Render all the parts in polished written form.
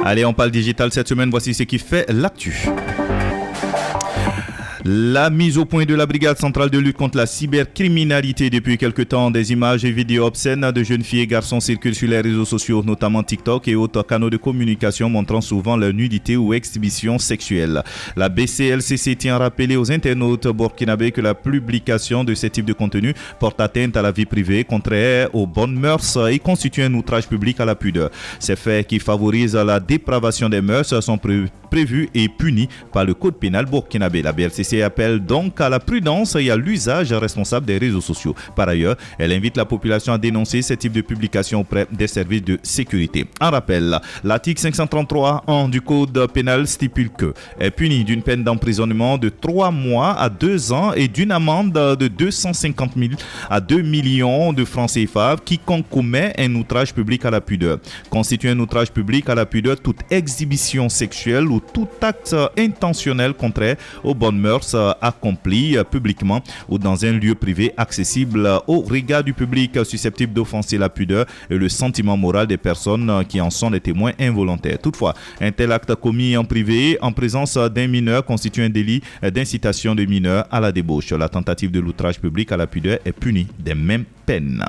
Allez, on parle digital cette semaine. Voici ce qui fait l'actu. La mise au point de la brigade centrale de lutte contre la cybercriminalité depuis quelque temps. Des images et vidéos obscènes de jeunes filles et garçons circulent sur les réseaux sociaux, notamment TikTok et autres canaux de communication montrant souvent leur nudité ou exhibition sexuelle. La BCLCC tient à rappeler aux internautes burkinabés que la publication de ce type de contenu porte atteinte à la vie privée, contraire aux bonnes mœurs et constitue un outrage public à la pudeur. Ces faits qui favorisent la dépravation des mœurs sont prévus et punis par le code pénal burkinabé. La BCLCC appelle donc à la prudence et à l'usage responsable des réseaux sociaux. Par ailleurs, elle invite la population à dénoncer ce type de publication auprès des services de sécurité. En rappel, l'article 533 du code pénal stipule que est puni d'une peine d'emprisonnement de 3 mois à 2 ans et d'une amende de 250 000 à 2 millions de francs CFA quiconque commet un outrage public à la pudeur. Constitue un outrage public à la pudeur toute exhibition sexuelle ou tout acte intentionnel contraire aux bonnes mœurs accompli publiquement ou dans un lieu privé accessible au regard du public, susceptible d'offenser la pudeur et le sentiment moral des personnes qui en sont les témoins involontaires. Toutefois, un tel acte commis en privé en présence d'un mineur constitue un délit d'incitation de mineur à la débauche. La tentative de l'outrage public à la pudeur est punie des mêmes peines.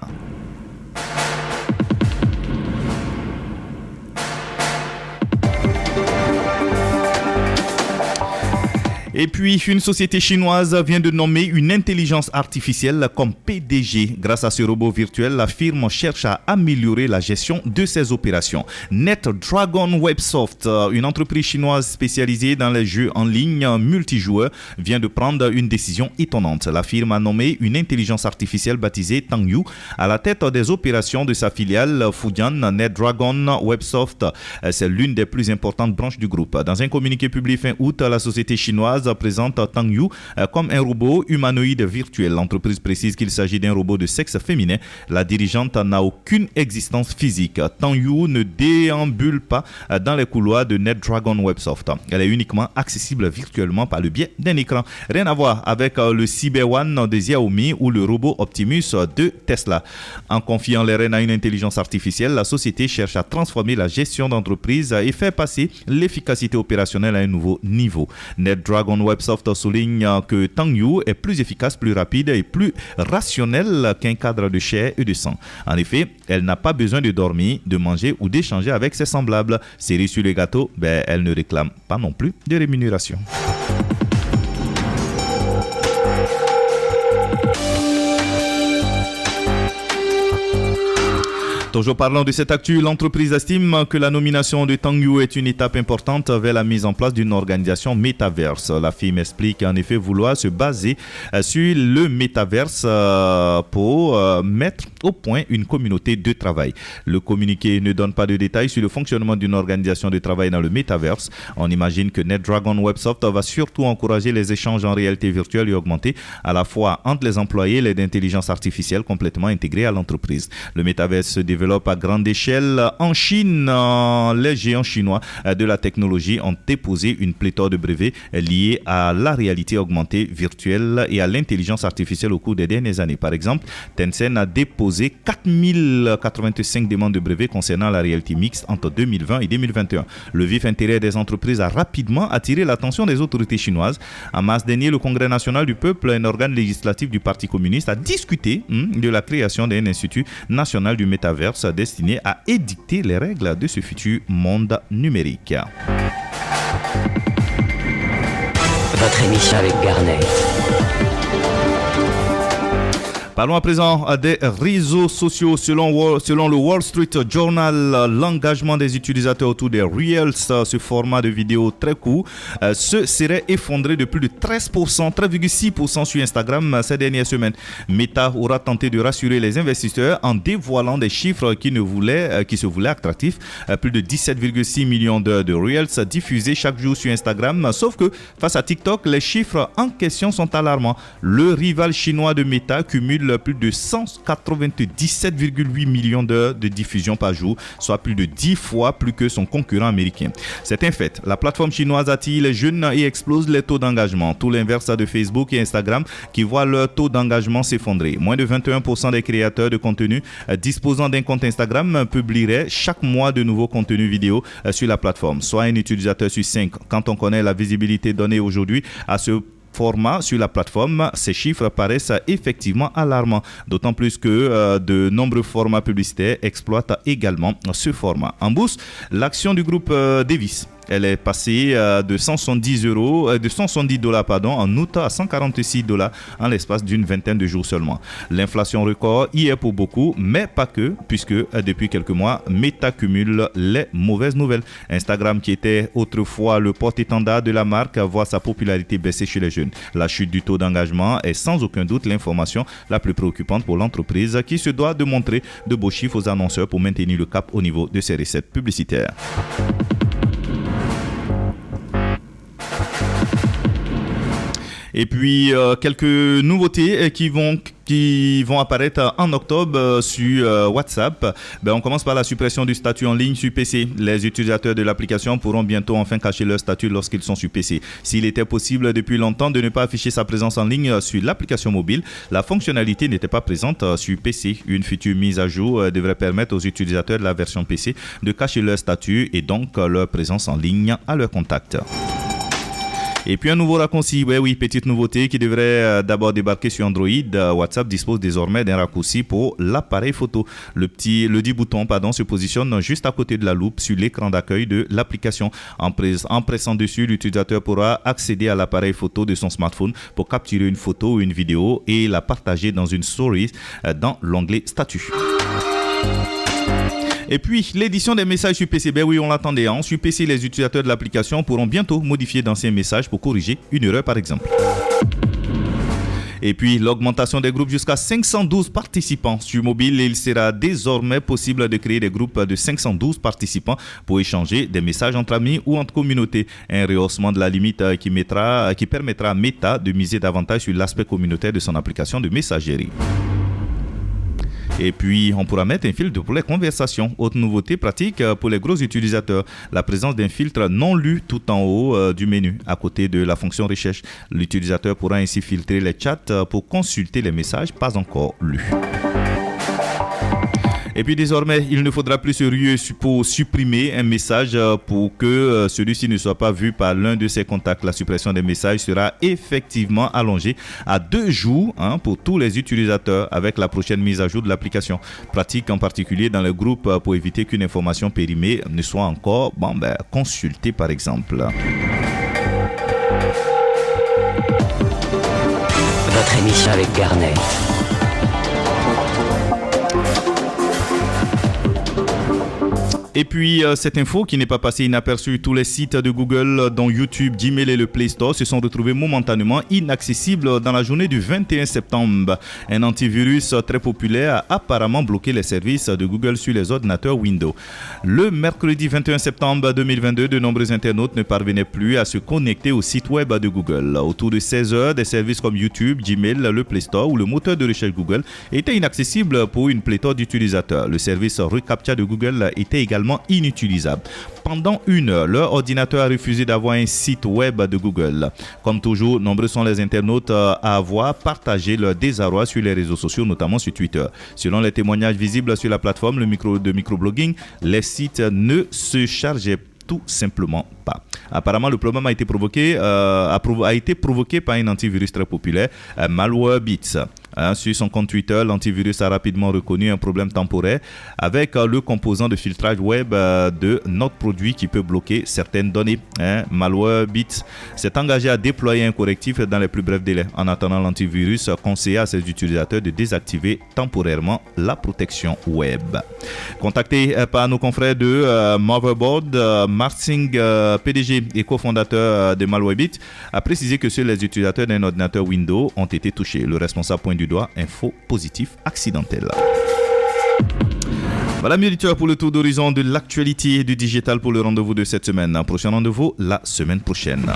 Et puis, une société chinoise vient de nommer une intelligence artificielle comme PDG. Grâce à ce robot virtuel, la firme cherche à améliorer la gestion de ses opérations. NetDragon Websoft, une entreprise chinoise spécialisée dans les jeux en ligne multijoueurs, vient de prendre une décision étonnante. La firme a nommé une intelligence artificielle baptisée Tangyu à la tête des opérations de sa filiale Fujian NetDragon Websoft. C'est l'une des plus importantes branches du groupe. Dans un communiqué publié fin août, la société chinoise présente Tangyu comme un robot humanoïde virtuel. L'entreprise précise qu'il s'agit d'un robot de sexe féminin. La dirigeante n'a aucune existence physique. Tangyu ne déambule pas dans les couloirs de NetDragon Websoft. Elle est uniquement accessible virtuellement par le biais d'un écran. Rien à voir avec le Cyber One de Xiaomi ou le robot Optimus de Tesla. En confiant les rênes à une intelligence artificielle, la société cherche à transformer la gestion d'entreprise et faire passer l'efficacité opérationnelle à un nouveau niveau. NetDragon Websoft souligne que Tangyu est plus efficace, plus rapide et plus rationnel qu'un cadre de chair et de sang. En effet, elle n'a pas besoin de dormir, de manger ou d'échanger avec ses semblables. Cerise sur le gâteau, elle ne réclame pas non plus de rémunération. Toujours parlant de cette actu, l'entreprise estime que la nomination de Tangyu est une étape importante vers la mise en place d'une organisation métaverse. La firme explique en effet vouloir se baser sur le métaverse pour mettre au point une communauté de travail. Le communiqué ne donne pas de détails sur le fonctionnement d'une organisation de travail dans le métaverse. On imagine que NetDragon Websoft va surtout encourager les échanges en réalité virtuelle et augmentée, à la fois entre les employés et les intelligences artificielles complètement intégrées à l'entreprise. Le métaverse se développe à grande échelle en Chine. Les géants chinois de la technologie ont déposé une pléthore de brevets liés à la réalité augmentée virtuelle et à l'intelligence artificielle au cours des dernières années. Par exemple, Tencent a déposé 4085 demandes de brevets concernant la réalité mixte entre 2020 et 2021. Le vif intérêt des entreprises a rapidement attiré l'attention des autorités chinoises. En mars dernier, le Congrès national du peuple, un organe législatif du Parti communiste, a discuté de la création d'un institut national du métaverse destiné à édicter les règles de ce futur monde numérique. Votre émission avec Garnet. Parlons à présent des réseaux sociaux. Selon le Wall Street Journal, l'engagement des utilisateurs autour des Reels, ce format de vidéo très court, se serait effondré de plus de 13,6% sur Instagram ces dernières semaines. Meta aura tenté de rassurer les investisseurs en dévoilant des chiffres qui se voulaient attractifs. Plus de 17,6 millions de Reels diffusés chaque jour sur Instagram. Sauf que face à TikTok, les chiffres en question sont alarmants. Le rival chinois de Meta cumule cumule plus de 197,8 millions d'heures de diffusion par jour, soit plus de 10 fois plus que son concurrent américain. C'est un fait. La plateforme chinoise attire les jeunes et explose les taux d'engagement. Tout l'inverse de Facebook et Instagram qui voient leur taux d'engagement s'effondrer. Moins de 21% des créateurs de contenu disposant d'un compte Instagram publieraient chaque mois de nouveaux contenus vidéo sur la plateforme, soit un utilisateur sur 5. Quand on connaît la visibilité donnée aujourd'hui à ce format sur la plateforme, ces chiffres paraissent effectivement alarmants, d'autant plus que de nombreux formats publicitaires exploitent également ce format. En bourse, l'action du groupe Davis, elle est passée de 170 $ en août à 146 $ en l'espace d'une vingtaine de jours seulement. L'inflation record y est pour beaucoup, mais pas que, puisque depuis quelques mois, Meta cumule les mauvaises nouvelles. Instagram, qui était autrefois le porte-étendard de la marque, voit sa popularité baisser chez les jeunes. La chute du taux d'engagement est sans aucun doute l'information la plus préoccupante pour l'entreprise, qui se doit de montrer de beaux chiffres aux annonceurs pour maintenir le cap au niveau de ses recettes publicitaires. Et puis, quelques nouveautés qui vont apparaître en octobre sur WhatsApp. On commence par la suppression du statut en ligne sur PC. Les utilisateurs de l'application pourront bientôt enfin cacher leur statut lorsqu'ils sont sur PC. S'il était possible depuis longtemps de ne pas afficher sa présence en ligne sur l'application mobile, la fonctionnalité n'était pas présente sur PC. Une future mise à jour devrait permettre aux utilisateurs de la version PC de cacher leur statut et donc leur présence en ligne à leur contact. Et puis un nouveau raccourci, oui, petite nouveauté qui devrait d'abord débarquer sur Android. WhatsApp dispose désormais d'un raccourci pour l'appareil photo. Le dit bouton se positionne juste à côté de la loupe sur l'écran d'accueil de l'application. En pressant dessus, l'utilisateur pourra accéder à l'appareil photo de son smartphone pour capturer une photo ou une vidéo et la partager dans une story dans l'onglet statut. Et puis, l'édition des messages sur PC, oui, on l'attendait. Sur PC, les utilisateurs de l'application pourront bientôt modifier d'anciens messages pour corriger une erreur, par exemple. Et puis, l'augmentation des groupes jusqu'à 512 participants. Sur mobile, il sera désormais possible de créer des groupes de 512 participants pour échanger des messages entre amis ou entre communautés. Un rehaussement de la limite qui permettra à Meta de miser davantage sur l'aspect communautaire de son application de messagerie. Et puis, on pourra mettre un filtre pour les conversations. Autre nouveauté pratique pour les gros utilisateurs, la présence d'un filtre non lu tout en haut du menu, à côté de la fonction recherche. L'utilisateur pourra ainsi filtrer les chats pour consulter les messages pas encore lus. Et puis désormais, il ne faudra plus se ruer pour supprimer un message pour que celui-ci ne soit pas vu par l'un de ses contacts. La suppression des messages sera effectivement allongée à 2 jours pour tous les utilisateurs avec la prochaine mise à jour de l'application. Pratique en particulier dans le groupe pour éviter qu'une information périmée ne soit encore consultée par exemple. Votre émission avec Garnet. Et puis, cette info qui n'est pas passée inaperçue, tous les sites de Google, dont YouTube, Gmail et le Play Store, se sont retrouvés momentanément inaccessibles dans la journée du 21 septembre. Un antivirus très populaire a apparemment bloqué les services de Google sur les ordinateurs Windows. Le mercredi 21 septembre 2022, de nombreux internautes ne parvenaient plus à se connecter au site web de Google. Autour de 16 heures, des services comme YouTube, Gmail, le Play Store ou le moteur de recherche Google étaient inaccessibles pour une pléthore d'utilisateurs. Le service reCAPTCHA de Google était également inutilisable. Pendant 1 heure, leur ordinateur a refusé d'avoir un site web de Google. Comme toujours, nombreux sont les internautes à avoir partagé leur désarroi sur les réseaux sociaux, notamment sur Twitter. Selon les témoignages visibles sur la plateforme de microblogging, les sites ne se chargeaient tout simplement pas. Apparemment, le problème a été provoqué par un antivirus très populaire, Malwarebits. Sur son compte Twitter, l'antivirus a rapidement reconnu un problème temporaire avec le composant de filtrage web de notre produit qui peut bloquer certaines données. Malwarebits s'est engagé à déployer un correctif dans les plus brefs délais. En attendant, l'antivirus conseille à ses utilisateurs de désactiver temporairement la protection web. Contacté par nos confrères de Motherboard, Martin, PDG et cofondateur de Malwarebits, a précisé que seuls les utilisateurs d'un ordinateur Windows ont été touchés. Le responsable pointe du doigt un faux positif accidentel. Voilà, mes auditeurs, pour le tour d'horizon de l'actualité du digital pour le rendez-vous de cette semaine. Prochain rendez-vous la semaine prochaine.